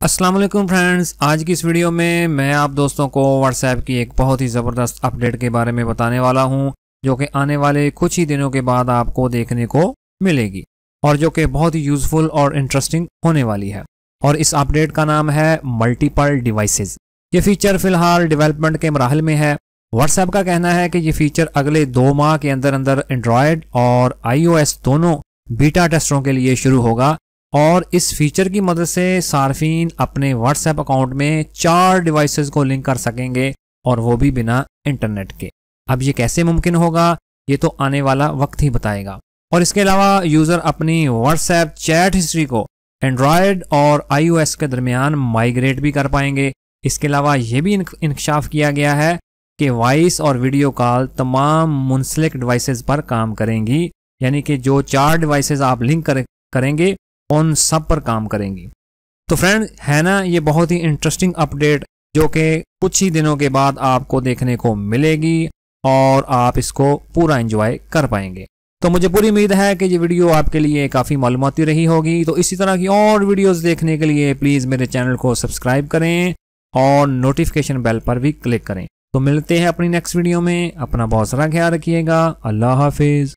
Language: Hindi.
अस्सलाम वालेकुम फ्रेंड्स, आज की इस वीडियो में मैं आप दोस्तों को व्हाट्सएप की एक बहुत ही ज़बरदस्त अपडेट के बारे में बताने वाला हूं, जो कि आने वाले कुछ ही दिनों के बाद आपको देखने को मिलेगी और जो कि बहुत ही यूज़फुल और इंटरेस्टिंग होने वाली है। और इस अपडेट का नाम है मल्टीपल डिवाइसेस। ये फीचर फ़िलहाल डेवलपमेंट के मराहल में है। व्हाट्सएप का कहना है कि ये फीचर अगले 2 माह के अंदर अंदर एंड्रॉयड और iOS दोनों बीटा टेस्टरों के लिए शुरू होगा और इस फीचर की मदद से सार्फिन अपने व्हाट्सएप अकाउंट में 4 डिवाइसेस को लिंक कर सकेंगे और वो भी बिना इंटरनेट के। अब ये कैसे मुमकिन होगा, ये तो आने वाला वक्त ही बताएगा। और इसके अलावा यूज़र अपनी व्हाट्सएप चैट हिस्ट्री को एंड्रॉयड और iOS के दरमियान माइग्रेट भी कर पाएंगे। इसके अलावा ये भी इंकशाफ किया गया है कि वॉइस और वीडियो कॉल तमाम मुंसलिक डिवाइसेस पर काम करेंगी, यानी कि जो 4 डिवाइसेस आप लिंक करेंगे उन सब पर काम करेंगी। तो फ्रेंड, है ना ये बहुत ही इंटरेस्टिंग अपडेट जो कि कुछ ही दिनों के बाद आपको देखने को मिलेगी और आप इसको पूरा एंजॉय कर पाएंगे। तो मुझे पूरी उम्मीद है कि ये वीडियो आपके लिए काफ़ी मालूमाती रही होगी। तो इसी तरह की और वीडियोस देखने के लिए प्लीज़ मेरे चैनल को सब्सक्राइब करें और नोटिफिकेशन बेल पर भी क्लिक करें। तो मिलते हैं अपनी नेक्स्ट वीडियो में। अपना बहुत सारा ख्याल रखिएगा। अल्लाह हाफिज़।